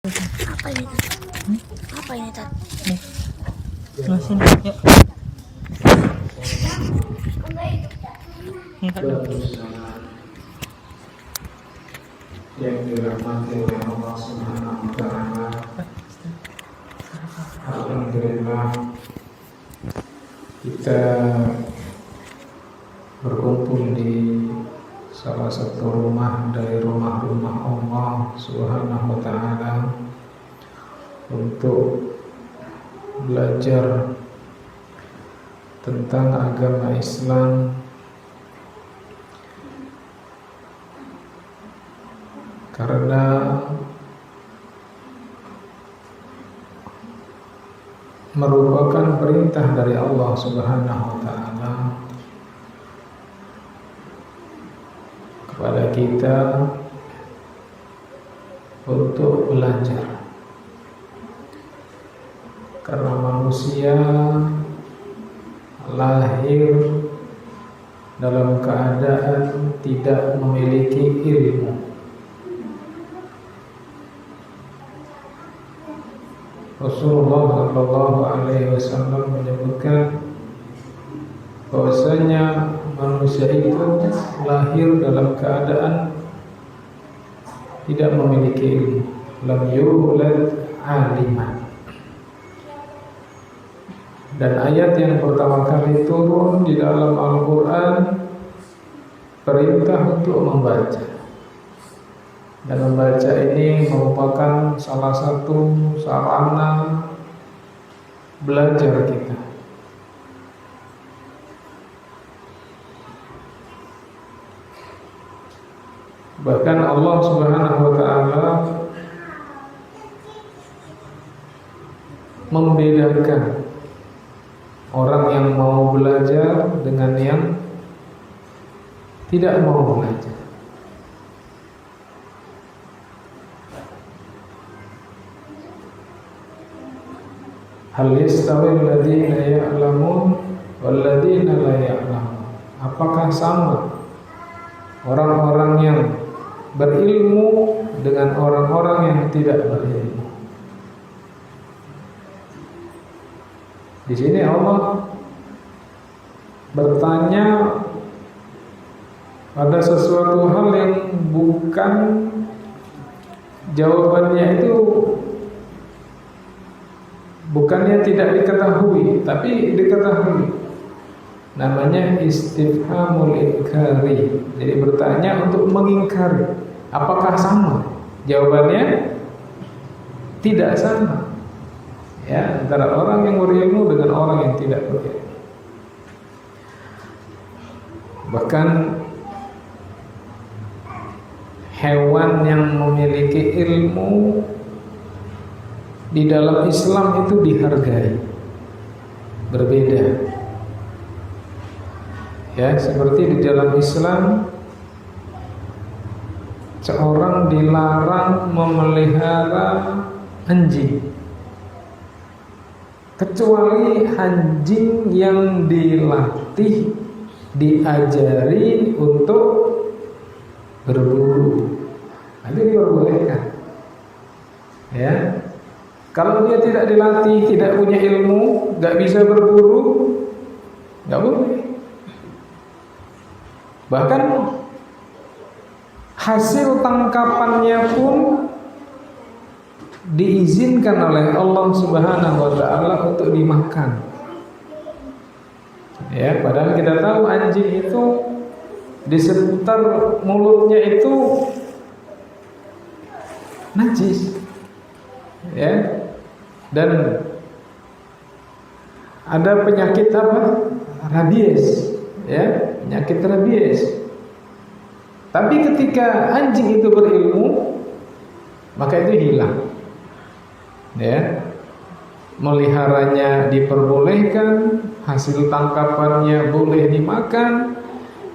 Apa ini, Tat? Apa ini, Tat? Nah, sini, ya. Yang dirahmati oleh Allah Subhanahu wa Ta'ala. Alhamdulillah, kita berkumpul di salah satu rumah dari rumah-rumah Allah Subhanahu wa Ta'ala untuk belajar tentang agama Islam, karena merupakan perintah dari Allah Subhanahu wa Ta'ala kepada kita untuk belajar, karena manusia lahir dalam keadaan tidak memiliki ilmu. Rasulullah Shallallahu Alaihi Wasallam menyebutkan bahwasanya manusia itu lahir dalam keadaan tidak memiliki ilmu. Lam yulad aliman. Dan ayat yang pertama kali turun di dalam Al-Quran perintah untuk membaca. Dan membaca ini merupakan salah satu sarana belajar kita. Bahkan Allah Subhanahu wa Ta'ala membedakan orang yang mau belajar dengan yang tidak mau belajar. Hal yastawi alladziina ya'lamun wal ladziina la ya'lamun. Apakah sama orang-orang yang berilmu dengan orang-orang yang tidak berilmu? Di sini Allah bertanya pada sesuatu hal yang bukan jawabannya itu bukannya tidak diketahui, tapi diketahui. Namanya istifhamul inkari. Jadi bertanya untuk mengingkari. Apakah sama? Jawabannya tidak sama. Ya, antara orang yang berilmu dengan orang yang tidak berilmu. Bahkan hewan yang memiliki ilmu di dalam Islam itu dihargai, berbeda. Ya, seperti di dalam Islam seorang dilarang memelihara anjing, kecuali anjing yang dilatih, diajari untuk berburu. Itu diperbolehkan. Ya. Kalau dia tidak dilatih, tidak punya ilmu, nggak bisa berburu, nggak boleh. Bahkan hasil tangkapannya pun diizinkan oleh Allah Subhanahu wa Ta'ala untuk dimakan. Ya, padahal kita tahu anjing itu di seputar mulutnya itu najis. Ya. Dan ada penyakit apa? Rabies, ya, penyakit rabies. Tapi ketika anjing itu berilmu, maka itu hilang. Ya. Meliharanya diperbolehkan, hasil tangkapannya boleh dimakan,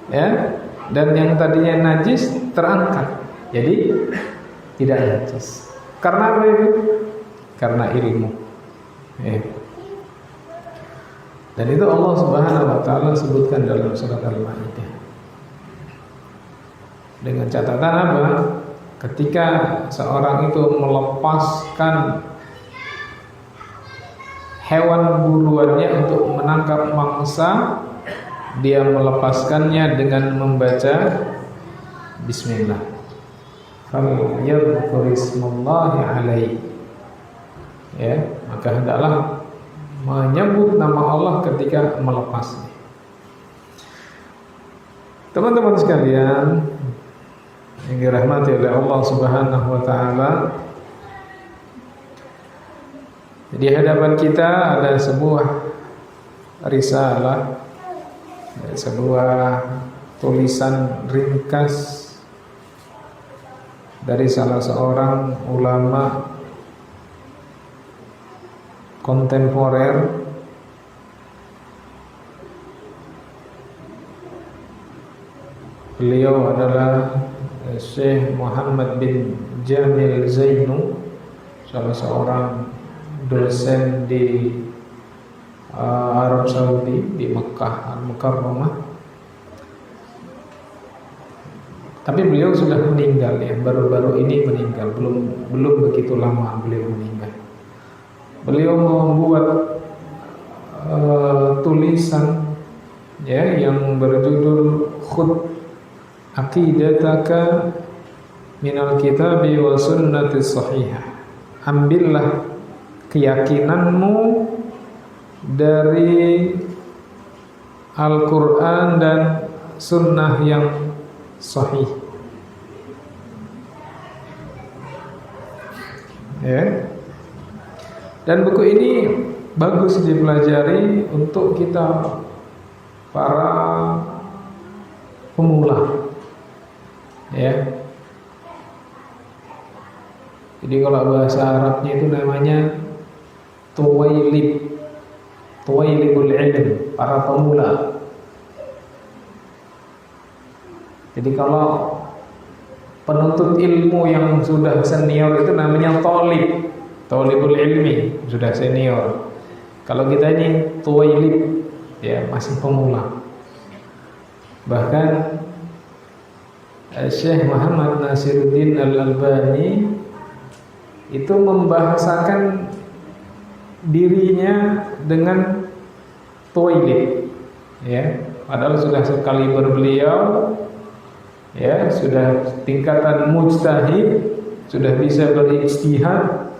ya. Dan yang tadinya najis terangkat. Jadi tidak najis. Karena apa itu? Karena ilmu. Ya. Dan itu Allah Subhanahu wa Ta'ala sebutkan dalam surat Al-Maidah. Dengan catatan apa? ketika seorang itu melepaskan hewan buruannya untuk menangkap mangsa, dia melepaskannya dengan membaca bismillah. Falyadhkur ismallahi alaihi. Ya, maka hendaklah menyebut nama Allah ketika melepasnya. Teman-teman sekalian yang dirahmati oleh Allah Subhanahu wa taala, di hadapan kita ada sebuah risalah, sebuah tulisan ringkas dari salah seorang ulama kontemporer Beliau adalah Syekh Muhammad bin Jamil Zainu, salah seorang dosen di Arab Saudi, di Mekah Al-Mukarramah. Tapi beliau sudah meninggal ya, baru-baru ini meninggal, belum begitu lama beliau meninggal. Beliau membuat tulisan ya yang berjudul Khud Aqidataka minal kitabi wa sunnati sahihah. Ambillah keyakinanmu dari Al-Quran dan sunnah yang sahih. Ya. Dan buku ini bagus dipelajari untuk kita para pemula. Ya. Jadi kalau bahasa Arabnya itu namanya Tuwailibul ilm, para pemula. Jadi kalau penuntut ilmu yang sudah senior itu namanya Thalibul ilmi, sudah senior. Kalau kita ini Tuwailib, ya masih pemula. Bahkan Syekh Muhammad Nasiruddin Al-Albani itu membahasakan dirinya dengan Tuwailib, ya. Padahal sudah sekali berbeliau, ya, sudah tingkatan mujtahid, sudah bisa berijtihad,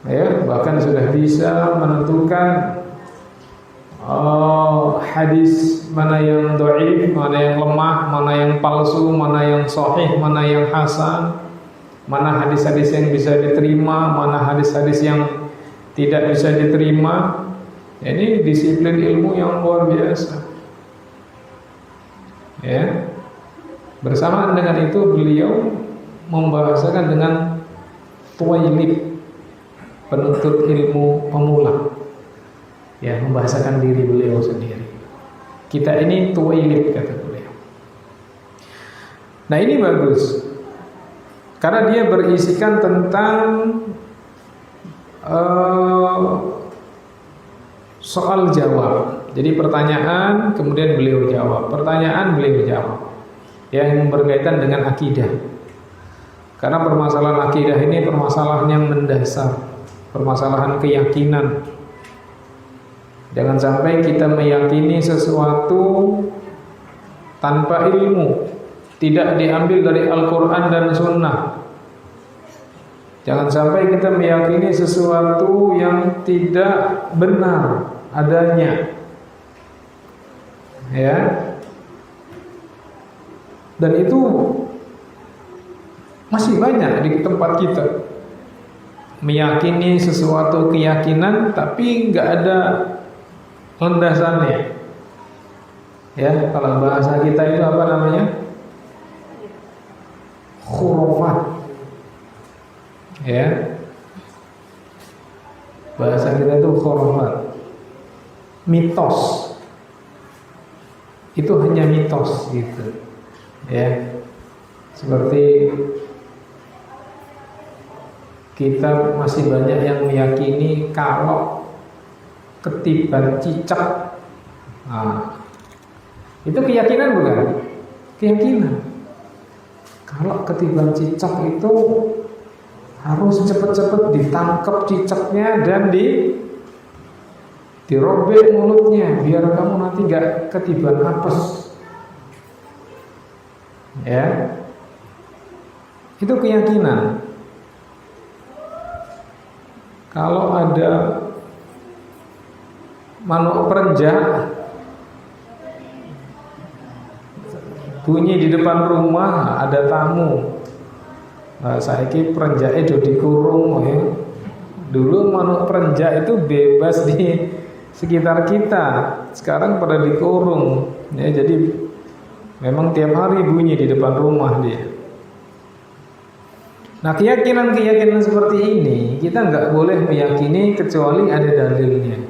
ya, bahkan sudah bisa menentukan hadis mana yang dhaif, mana yang lemah, mana yang palsu, mana yang sahih, mana yang hasan, mana hadis-hadis yang bisa diterima, mana hadis-hadis yang tidak bisa diterima. Ini disiplin ilmu yang luar biasa. Ya. Bersamaan dengan itu beliau membahasakan dengan Tuwailib, penuntut ilmu pemula. Ya, membahasakan diri beliau sendiri. Kita ini Tuwailib, kata beliau. Nah, ini bagus karena dia berisikan tentang soal jawab. Jadi pertanyaan kemudian beliau jawab, pertanyaan beliau jawab, yang berkaitan dengan akidah. Karena permasalahan akidah ini permasalahan yang mendasar, permasalahan keyakinan. Jangan sampai kita meyakini sesuatu tanpa ilmu, tidak diambil dari Al-Quran dan Sunnah. Jangan sampai kita meyakini sesuatu yang tidak benar adanya, ya. Dan itu masih banyak di tempat kita, meyakini sesuatu keyakinan tapi nggak ada landasannya. Ya, kalau bahasa kita itu apa namanya? Khurafat. Ya. Bahasa kita itu khurafat. Mitos. Itu hanya mitos gitu. Ya. Seperti kita masih banyak yang meyakini kalau ketiban cicak, nah, itu keyakinan bukan? Keyakinan. Kalau ketiban cicak itu harus cepat-cepat ditangkap cicaknya dan dirobek mulutnya biar kamu nanti gak ketiban apes. Ya, itu keyakinan. Kalau ada manuk perenjak bunyi di depan rumah, ada tamu. Nah, saiki perenjake do dikurung ya. Dulu manuk perenjak itu bebas di sekitar kita. Sekarang pada dikurung. Ya, jadi memang tiap hari bunyi di depan rumah dia. Nah, keyakinan-keyakinan seperti ini kita nggak boleh meyakini kecuali ada dalilnya.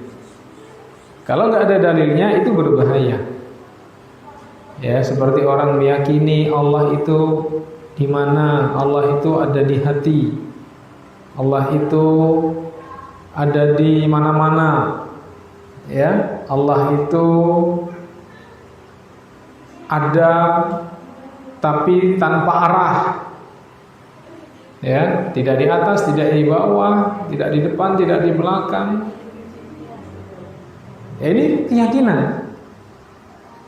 Kalau nggak ada dalilnya itu berbahaya. Ya, seperti orang meyakini Allah itu di mana? Allah itu ada di hati. Allah itu ada di mana-mana. Ya, Allah itu ada tapi tanpa arah. Ya, tidak di atas, tidak di bawah, tidak di depan, tidak di belakang. Ya, ini keyakinan.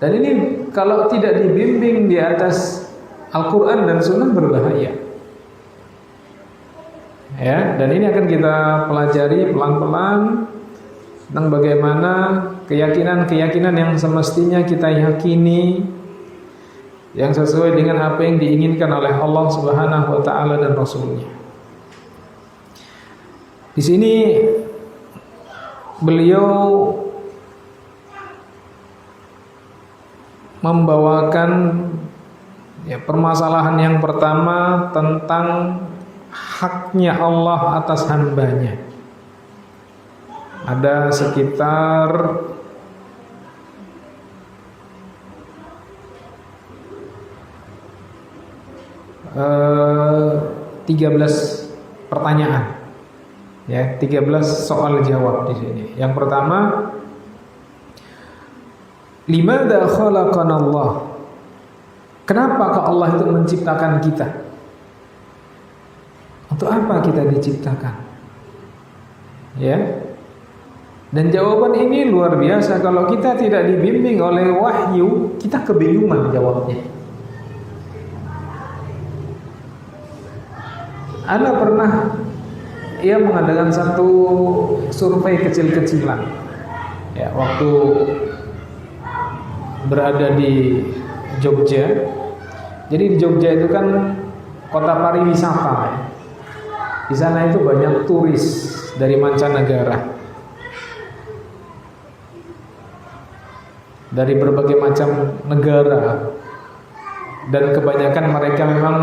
Dan ini kalau tidak dibimbing di atas Al-Quran dan Sunnah berbahaya. Ya, dan ini akan kita pelajari pelan-pelan tentang bagaimana keyakinan-keyakinan yang semestinya kita yakini, yang sesuai dengan apa yang diinginkan oleh Allah Subhanahu wa taala dan Rasulnya. Di sini beliau membawakan permasalahan yang pertama tentang haknya Allah atas hambanya. Ada sekitar 13 pertanyaan. Ya, 13 soal jawab di sini. Yang pertama, limadza khalaqana Allah? Kenapa Allah itu menciptakan kita? Untuk apa kita diciptakan? Ya. Dan jawaban ini luar biasa. Kalau kita tidak dibimbing oleh wahyu, kita kebingungan jawabnya. Ana pernah mengadakan satu survei kecil-kecilan. Ya, waktu berada di Jogja. Jadi di Jogja itu kan kota pariwisata. Di sana itu banyak turis dari mancanegara. Dari berbagai macam negara. Dan kebanyakan mereka memang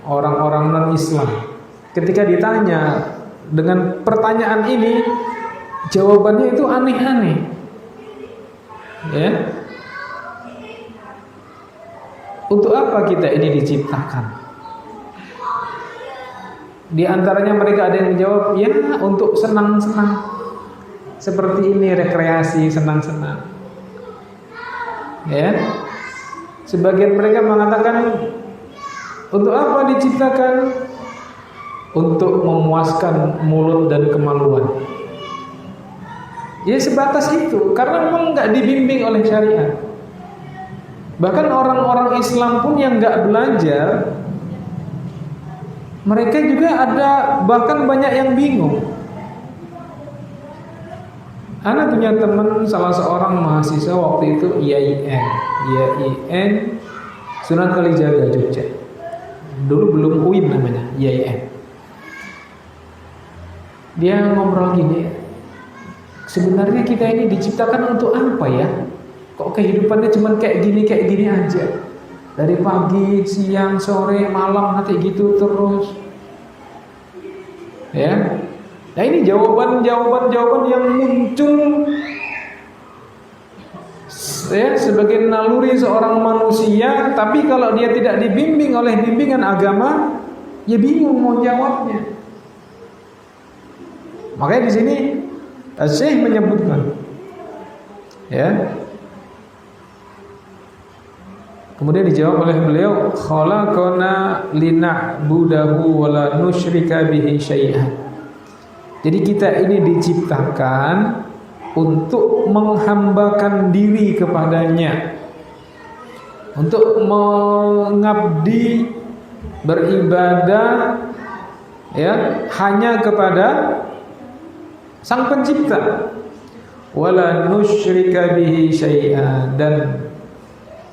orang-orang non-Islam. Ketika ditanya dengan pertanyaan ini, jawabannya itu aneh-aneh. Ya. Untuk apa kita ini diciptakan? Di antaranya mereka ada yang menjawab, ya untuk senang-senang. Seperti ini, rekreasi, senang-senang. Ya. Sebagian mereka mengatakan, untuk apa diciptakan? Untuk memuaskan mulut dan kemaluan. Ya sebatas itu, karena memang nggak dibimbing oleh syariat. Bahkan orang-orang Islam pun yang nggak belajar, mereka juga ada, bahkan banyak yang bingung. Ana punya teman, salah seorang mahasiswa waktu itu IAIN Sunan Kalijaga Jogja. Dulu belum UIN namanya, IAIN. Dia ngobrol gini, sebenarnya kita ini diciptakan untuk apa ya? Kok kehidupannya cuma kayak gini aja? Dari pagi, siang, sore, malam, nanti gitu terus. Ya. Nah ini jawaban yang muncul ya, sebagai naluri seorang manusia, tapi kalau dia tidak dibimbing oleh bimbingan agama, ya bingung mau jawabnya. Makanya di sini Syekh menyebutkan, ya, Kemudian dijawab oleh beliau, khalaqana lina'budahu wa la nusyrika bihi syai'an. Jadi kita ini diciptakan untuk menghambakan diri kepadanya, untuk mengabdi, beribadah ya hanya kepada Sang Pencipta. Wala nusyrika bihi syai'an, dan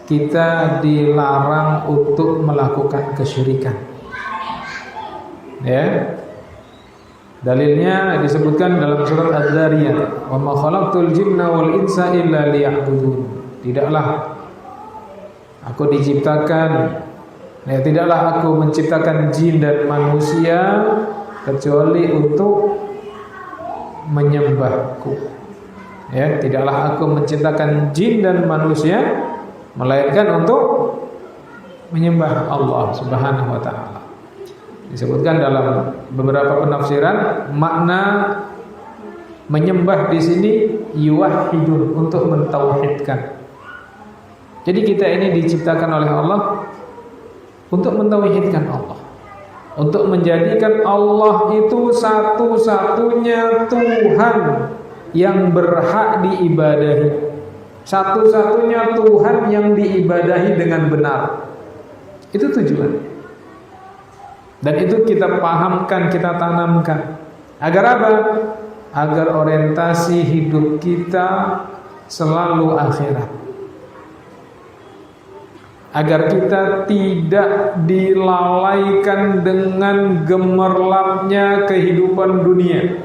kita dilarang untuk melakukan kesyirikan. Ya. Dalilnya disebutkan dalam surat Az-Zariyat, "Wa ma khalaqtul jinna wal insa illa liya'budun." Tidaklah aku menciptakan jin dan manusia kecuali untuk menyembahku. Ya, tidaklah aku menciptakan jin dan manusia melainkan untuk menyembah Allah Subhanahu wa taala. Disebutkan dalam beberapa penafsiran, makna menyembah di sini yuwahhidun, untuk mentauhidkan. Jadi kita ini diciptakan oleh Allah untuk mentauhidkan Allah, untuk menjadikan Allah itu satu-satunya Tuhan yang berhak diibadahi, satu-satunya Tuhan yang diibadahi dengan benar. Itu tujuan. Dan itu kita pahamkan, kita tanamkan. Agar apa? Agar orientasi hidup kita selalu akhirat. Agar kita tidak dilalaikan dengan gemerlapnya kehidupan dunia.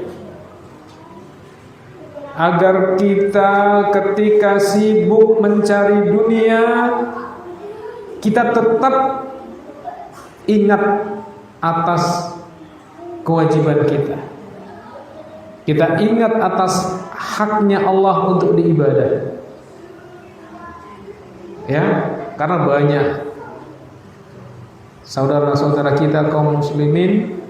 Agar kita ketika sibuk mencari dunia, kita tetap ingat atas kewajiban kita. Kita ingat atas haknya Allah untuk diibadah. Ya, karena banyak saudara-saudara kita kaum muslimin,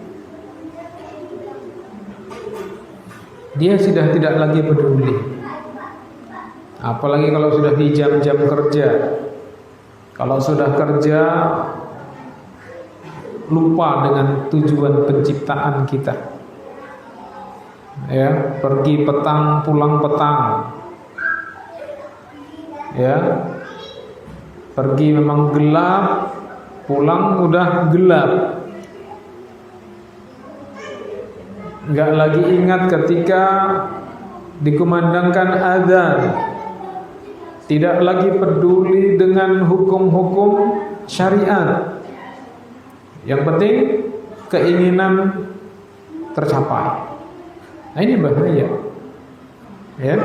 dia sudah tidak lagi peduli. Apalagi kalau sudah di jam-jam kerja. Kalau sudah kerja, lupa dengan tujuan penciptaan kita. Ya, pergi petang, pulang petang. Ya. Pergi memang gelap, pulang udah gelap. Enggak lagi ingat ketika dikumandangkan azan. Tidak lagi peduli dengan hukum-hukum syariat. Yang penting keinginan tercapai. Nah, ini bahaya. Ya.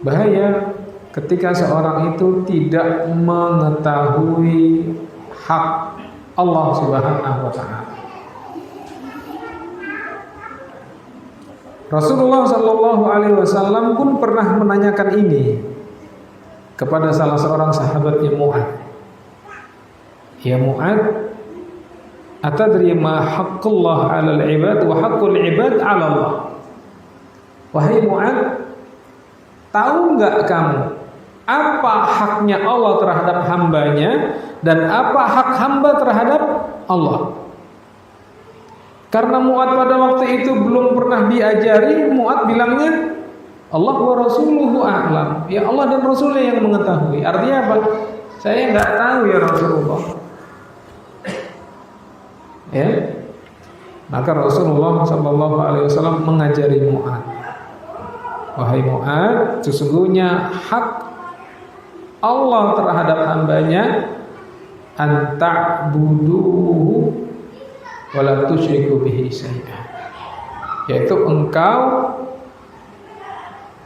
Bahaya ketika seorang itu tidak mengetahui hak Allah Subhanahu wa taala. Rasulullah sallallahu alaihi wasallam pun pernah menanyakan ini kepada salah seorang sahabatnya, Mu'adz. Ya Mu'adz, atadri ma haqqullah 'alal 'ibad wa haqqul 'ibad 'ala Allah? Wahai Mu'adz, tahu enggak kamu apa haknya Allah terhadap hambanya dan apa hak hamba terhadap Allah? Karena Mu'adz pada waktu itu belum pernah diajari, Mu'adz bilangnya Allah wa rasuluhu a'lam. Ya Allah dan Rasulnya yang mengetahui. Artinya apa? Saya enggak tahu ya Rasulullah. Ya. Maka Rasulullah sallallahu alaihi wasallam mengajari Mu'adz, wahai Mu'adz, sesungguhnya hak Allah terhadap hambanya an ta'buduhu wa la tusyriku bihi syai'an, yaitu engkau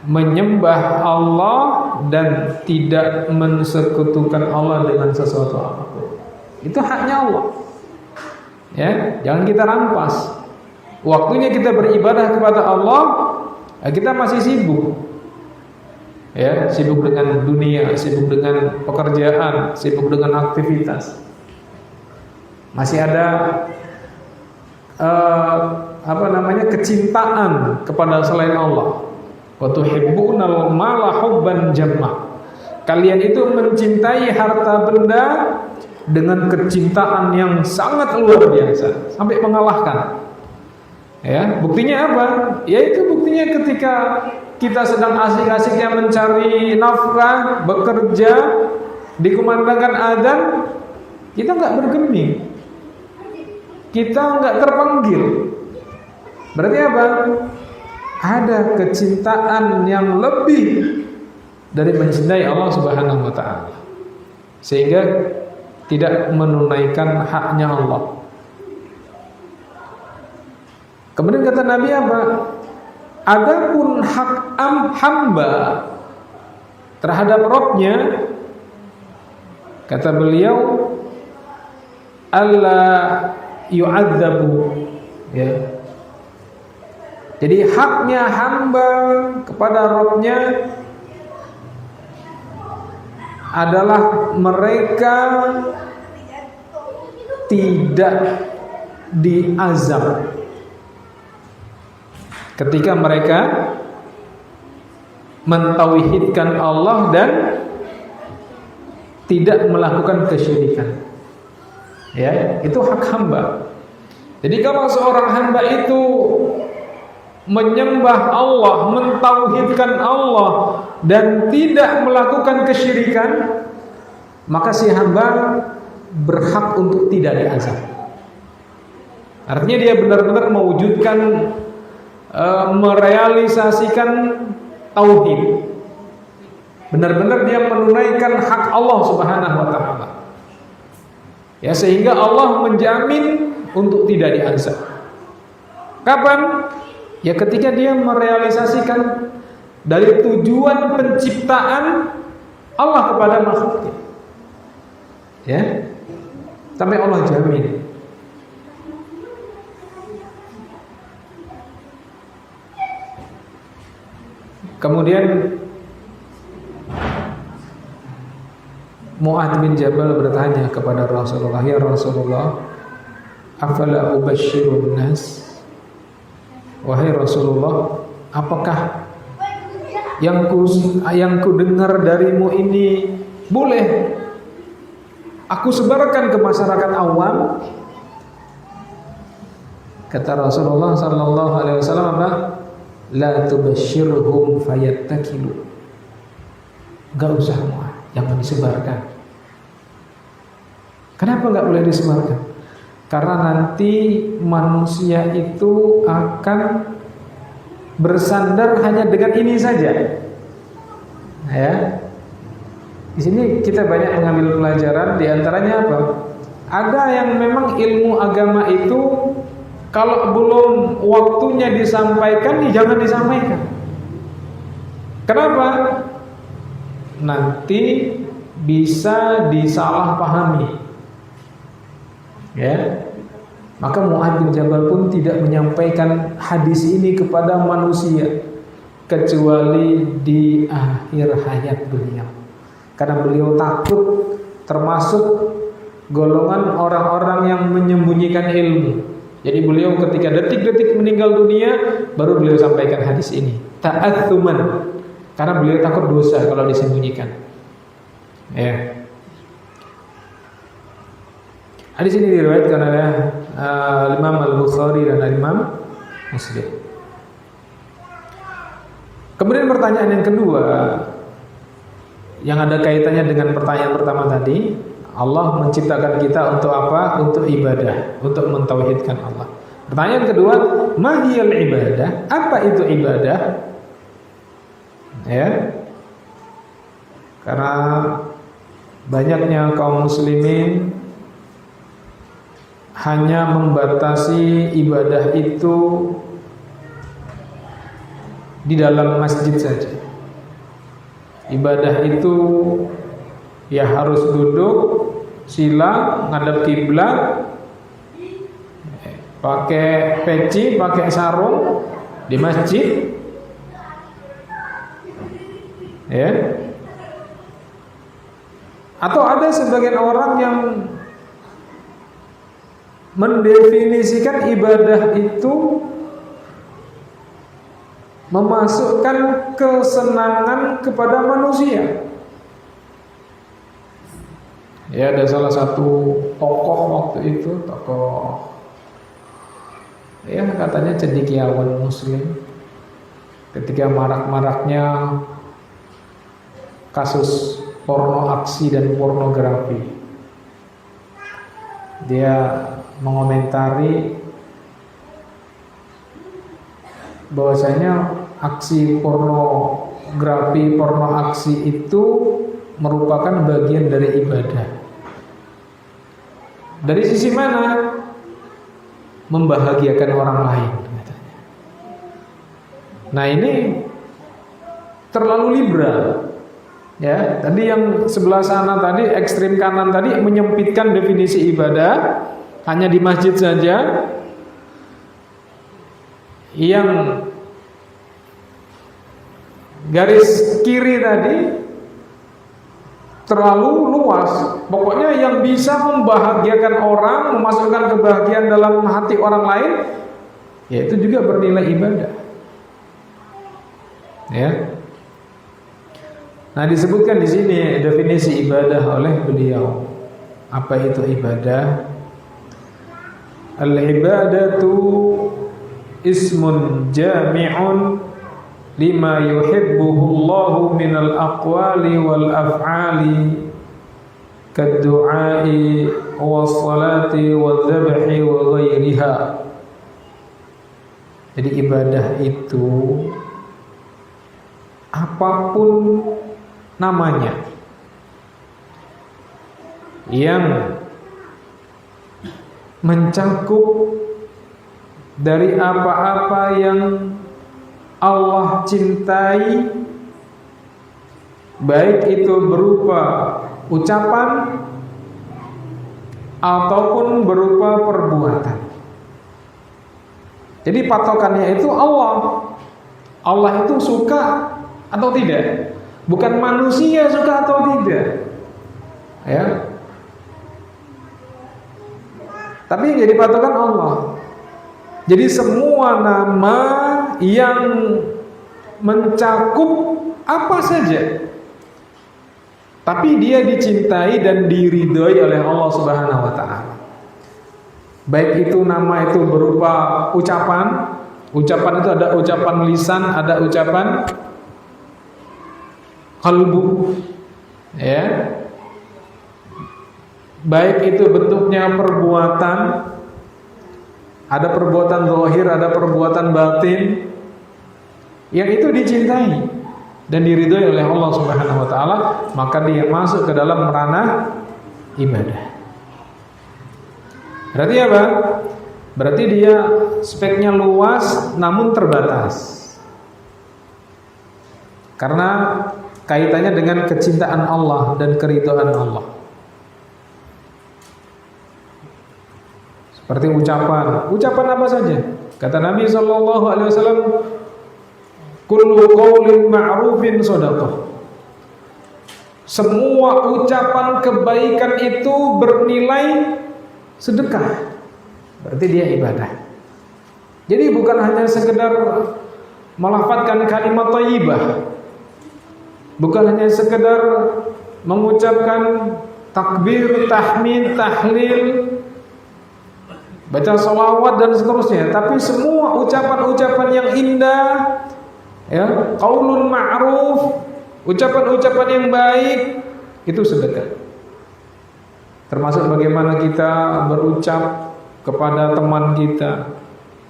menyembah Allah dan tidak mensekutukan Allah dengan sesuatu apapun. Itu haknya Allah. Ya, jangan kita rampas. Waktunya kita beribadah kepada Allah, kita masih sibuk. Ya, sibuk dengan dunia, sibuk dengan pekerjaan, sibuk dengan aktivitas. Masih ada kecintaan kepada selain Allah. Wa tuhibbunal mala hubban jamma. Kalian itu mencintai harta benda dengan kecintaan yang sangat luar biasa sampai mengalahkan. Ya, buktinya apa? Yaitu buktinya ketika kita sedang asik-asiknya mencari nafkah, bekerja, dikumandangkan adzan, kita nggak bergeming, kita nggak terpanggil. Berarti apa? Ada kecintaan yang lebih dari mencintai Allah Subhanahu wa taala, sehingga tidak menunaikan haknya Allah. Kemudian kata Nabi apa? Adapun hak hamba terhadap Rabb-nya, kata beliau, Allah yu'adzabu, ya. Jadi haknya hamba kepada Rabb-nya adalah mereka tidak diazab ketika mereka mentauhidkan Allah dan tidak melakukan kesyirikan. Ya, itu hak hamba. Jadi kalau seorang hamba itu menyembah Allah, mentauhidkan Allah dan tidak melakukan kesyirikan, maka si hamba berhak untuk tidak diazab. Artinya dia benar-benar mewujudkan, merealisasikan tauhid. Benar-benar dia menunaikan hak Allah Subhanahu wa taala. Ya, sehingga Allah menjamin untuk tidak diazab. Kapan? Ya ketika dia merealisasikan dari tujuan penciptaan Allah kepada makhluknya. Ya. Sampai Allah jamin. Kemudian Mu'adz bin Jabal bertanya kepada Rasulullah, "Ya Rasulullah, afala ubashshirun nas?" Wahai Rasulullah, apakah yang ku dengar darimu ini boleh aku sebarkan ke masyarakat awam? Kata Rasulullah sallallahu alaihi wasallam apa? La tubashshirhum fayattakilu. Enggak usah, jangan disebarkan. Kenapa enggak boleh disebarkan? Karena nanti manusia itu akan bersandar hanya dengan ini saja. Ya. Di sini kita banyak mengambil pelajaran, di antaranya apa? Ada yang memang ilmu agama itu kalau belum waktunya disampaikan, jangan disampaikan. Kenapa? Nanti bisa disalahpahami. Ya. Maka Mu'adz bin Jabal pun tidak menyampaikan hadis ini kepada manusia kecuali di akhir hayat beliau. Karena beliau takut termasuk golongan orang-orang yang menyembunyikan ilmu. Jadi beliau ketika detik-detik meninggal dunia baru beliau sampaikan hadis ini. Ta'atsuman. Karena beliau takut dosa kalau disembunyikan. Ya. Hadis ini diriwayatkan oleh Imam Al-Bukhari dan Imam Muslim. Kemudian pertanyaan yang kedua yang ada kaitannya dengan pertanyaan pertama tadi, Allah menciptakan kita untuk apa? Untuk ibadah, untuk mentauhidkan Allah. Pertanyaan kedua, mahiyal ibadah? Apa itu ibadah? Ya. Karena banyaknya kaum muslimin hanya membatasi ibadah itu di dalam masjid saja. Ibadah itu ya harus duduk, sila, ngadep kiblat, pakai peci, pakai sarung di masjid. Ya. Atau ada sebagian orang yang mendefinisikan ibadah itu memasukkan kesenangan kepada manusia. Ya, ada salah satu tokoh waktu itu, tokoh ya katanya cendekiawan muslim. Ketika marak-maraknya kasus porno aksi dan pornografi, dia mengomentari bahwasanya aksi pornografi, porno aksi itu merupakan bagian dari ibadah. Dari sisi mana? Membahagiakan orang lain katanya. Nah, ini terlalu liberal. Ya, tadi yang sebelah sana tadi, ekstrim kanan tadi menyempitkan definisi ibadah hanya di masjid saja. Yang garis kiri tadi terlalu luas. Pokoknya yang bisa membahagiakan orang, memasukkan kebahagiaan dalam hati orang lain, ya itu juga bernilai ibadah. Ya. Nah, disebutkan di sini definisi ibadah oleh beliau. Apa itu ibadah? Al-ibadatu ismun jami'un lima yuhibbuhu Allahu minal aqwali wal af'ali kaddu'ai wassalati wadzabhi wa ghairiha. Jadi ibadah itu apapun namanya yang mencakup dari apa-apa yang Allah cintai, baik itu berupa ucapan ataupun berupa perbuatan. Jadi patokannya itu Allah. Allah itu suka atau tidak? Bukan manusia suka atau tidak. Ya. Tapi yang jadi patokan Allah. Jadi semua nama yang mencakup apa saja, tapi dia dicintai dan diridhoi oleh Allah Subhanahu wa taala. Baik itu nama itu berupa ucapan. Ucapan itu ada ucapan lisan, ada ucapan qalbu. Ya. Baik itu bentuknya perbuatan, ada perbuatan zahir, ada perbuatan batin, yang itu dicintai dan diridhoi oleh Allah Subhanahu wa taala, maka dia masuk ke dalam ranah ibadah. Berarti apa? Berarti dia speknya luas namun terbatas. Karena kaitannya dengan kecintaan Allah dan keridhaan Allah. Seperti ucapan. Ucapan apa saja? Kata Nabi SAW, kullu qaulin ma'rufin shadaqah. Semua ucapan kebaikan itu bernilai sedekah. Berarti dia ibadah. Jadi bukan hanya sekedar melafadzkan kalimat thayyibah, bukan hanya sekedar mengucapkan takbir, tahmid, tahlil, baca sholawat dan seterusnya, tapi semua ucapan-ucapan yang indah, ya, qaulun ma'ruf, ucapan-ucapan yang baik, itu sedekah. Termasuk bagaimana kita berucap kepada teman kita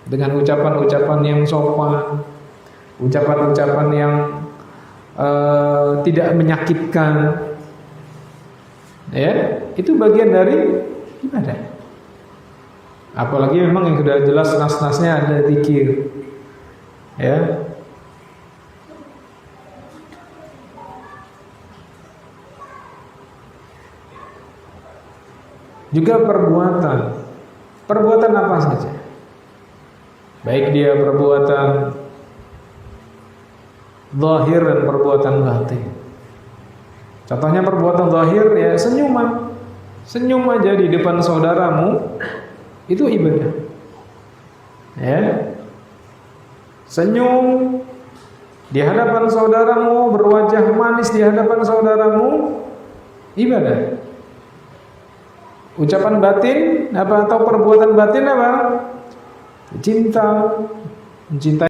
dengan ucapan-ucapan yang sopan, ucapan-ucapan yang tidak menyakitkan, ya, itu bagian dari ibadah. Apalagi memang yang sudah jelas nas-nasnya ada zikir, ya. Juga perbuatan. Perbuatan apa saja? Baik dia perbuatan zahir dan perbuatan batin. Contohnya perbuatan zahir, ya senyuman. Senyum aja di depan saudaramu itu ibadah. Ya. Senyum di hadapan saudaramu, berwajah manis di hadapan saudaramu, ibadah. Ucapan batin apa atau perbuatan batin apa? Cinta, mencintai